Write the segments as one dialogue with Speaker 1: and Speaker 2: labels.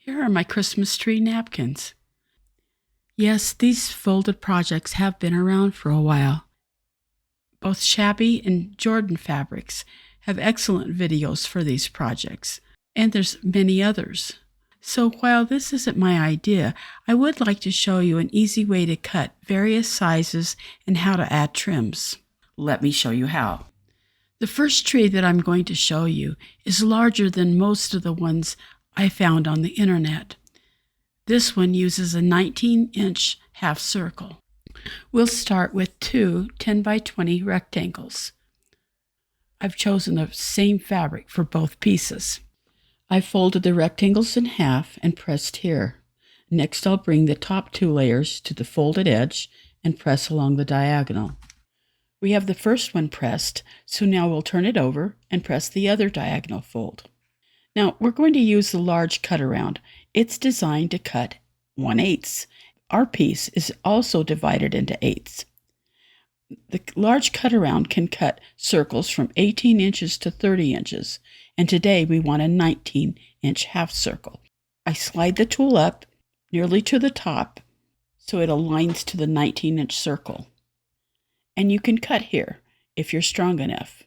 Speaker 1: Here are my Christmas tree napkins. Yes, these folded projects have been around for a while. Both Shabby and Jordan Fabrics have excellent videos for these projects, and there's many others. So while this isn't my idea, I would like to show you an easy way to cut various sizes and how to add trims. Let me show you how. The first tree that I'm going to show you is larger than most of the ones I found on the internet. This one uses a 19-inch half circle. We'll start with two 10 by 20 rectangles. I've chosen the same fabric for both pieces. I folded the rectangles in half and pressed here. Next, I'll bring the top two layers to the folded edge and press along the diagonal. We have the first one pressed, so now we'll turn it over and press the other diagonal fold. Now, we're going to use the large cut around. It's designed to cut 1/8. Our piece is also divided into eighths. The large cut around can cut circles from 18 inches to 30 inches, and today we want a 19-inch half circle. I slide the tool up nearly to the top so it aligns to the 19-inch circle. And you can cut here if you're strong enough.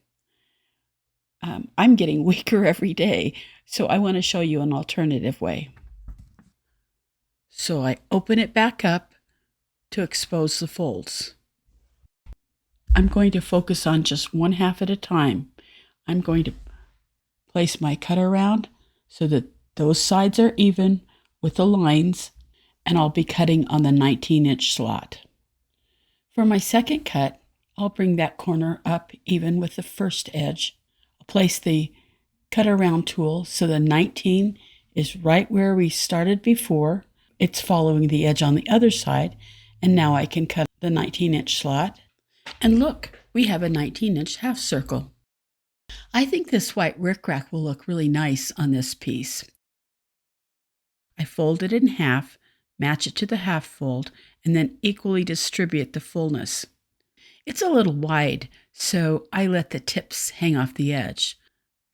Speaker 1: I'm getting weaker every day, so I want to show you an alternative way. So I open it back up to expose the folds. I'm going to focus on just one half at a time. I'm going to place my cut around so that those sides are even with the lines, and I'll be cutting on the 19-inch slot. For my second cut, I'll bring that corner up even with the first edge. I'll place the cut around tool so the 19 is right where we started before. It's following the edge on the other side, and now I can cut the 19-inch slot. And look, we have a 19-inch half circle. I think this white rickrack will look really nice on this piece. I fold it in half, match it to the half fold, and then equally distribute the fullness. It's a little wide, so I let the tips hang off the edge.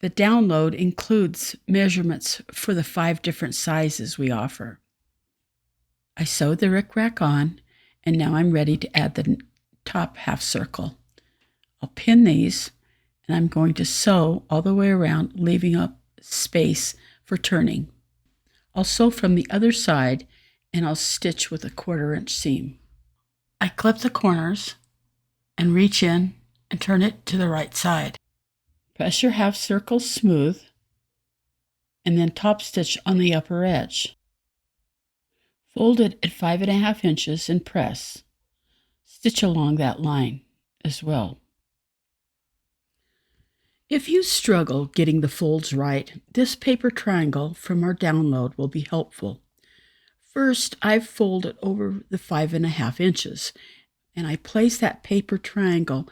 Speaker 1: The download includes measurements for the 5 different sizes we offer. I sewed the rickrack on, and now I'm ready to add the top half circle. I'll pin these, and I'm going to sew all the way around, leaving up space for turning. I'll sew from the other side, and I'll stitch with a 1/4-inch seam. I clip the corners and reach in and turn it to the right side. Press your half circle smooth, and then top stitch on the upper edge. Fold it at 5.5 inches and press. Stitch along that line as well. If you struggle getting the folds right, this paper triangle from our download will be helpful. First, I fold it over the 5.5 inches, and I place that paper triangle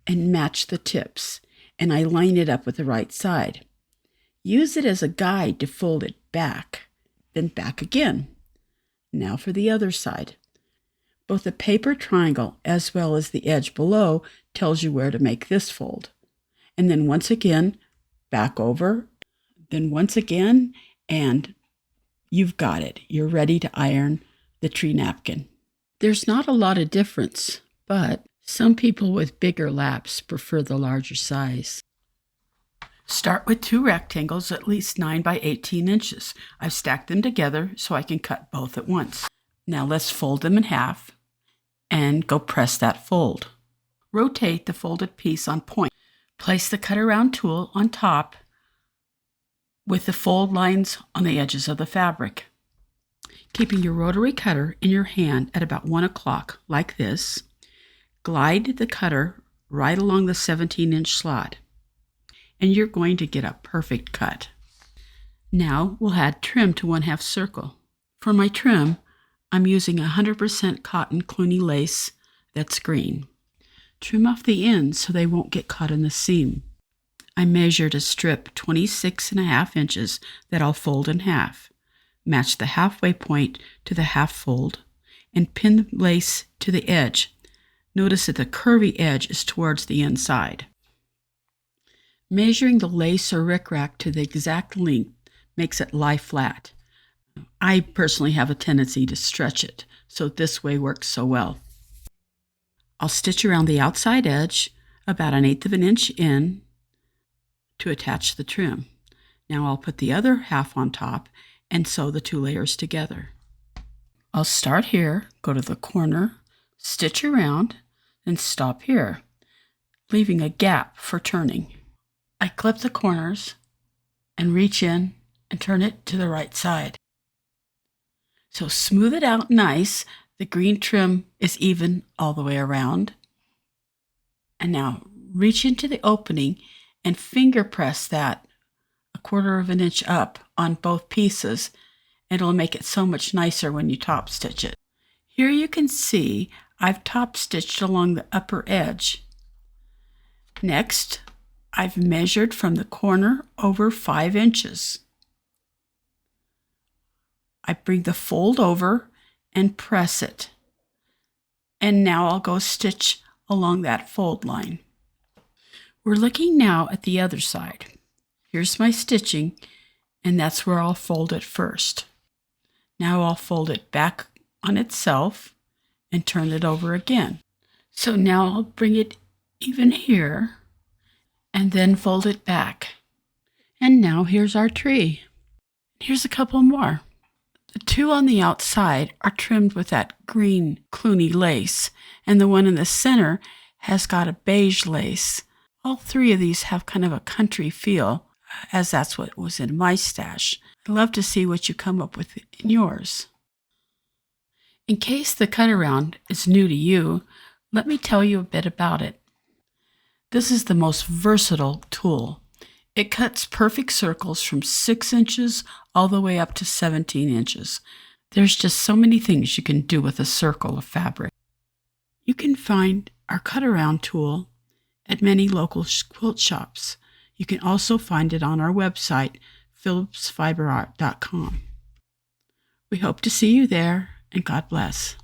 Speaker 1: and match the tips, and I line it up with the right side. Use it as a guide to fold it back, then back again. Now for the other side. Both the paper triangle as well as the edge below tells you where to make this fold. And then once again, back over, then once again, and you've got it. You're ready to iron the tree napkin. There's not a lot of difference, but some people with bigger laps prefer the larger size. Start with 2 rectangles at least 9 by 18 inches. I've stacked them together so I can cut both at once. Now let's fold them in half and go press that fold. Rotate the folded piece on point. Place the cut around tool on top with the fold lines on the edges of the fabric. Keeping your rotary cutter in your hand at about 1 o'clock, like this, glide the cutter right along the 17-inch slot, and you're going to get a perfect cut. Now we'll add trim to 1/2 circle. For my trim, I'm using 100% cotton Cluny lace that's green. Trim off the ends so they won't get caught in the seam. I measured a strip 26.5 inches that I'll fold in half. Match the halfway point to the half fold and pin the lace to the edge. Notice that the curvy edge is towards the inside. Measuring the lace or rickrack to the exact length makes it lie flat. I personally have a tendency to stretch it, so this way works so well. I'll stitch around the outside edge about 1/8 of an inch in to attach the trim. Now I'll put the other half on top and sew the 2 layers together. I'll start here, go to the corner, stitch around, and stop here, leaving a gap for turning. I clip the corners and reach in and turn it to the right side. So smooth it out nice. The green trim is even all the way around. And now reach into the opening and finger press that 1/4 of an inch up on both pieces. It'll make it so much nicer when you top stitch it. Here you can see I've top stitched along the upper edge. Next, I've measured from the corner over 5 inches. I bring the fold over and press it. And now I'll go stitch along that fold line. We're looking now at the other side. Here's my stitching, and that's where I'll fold it first. Now I'll fold it back on itself and turn it over again. So now I'll bring it even here and then fold it back. And now here's our tree. Here's a couple more. The 2 on the outside are trimmed with that green Cluny lace, and the one in the center has got a beige lace. All 3 of these have kind of a country feel, as that's what was in my stash. I'd love to see what you come up with in yours. In case the cut around is new to you, let me tell you a bit about it. This is the most versatile tool. It cuts perfect circles from 6 inches all the way up to 17 inches. There's just so many things you can do with a circle of fabric. You can find our cut around tool at many local quilt shops. You can also find it on our website, phillipsfiberart.com. We hope to see you there, and God bless.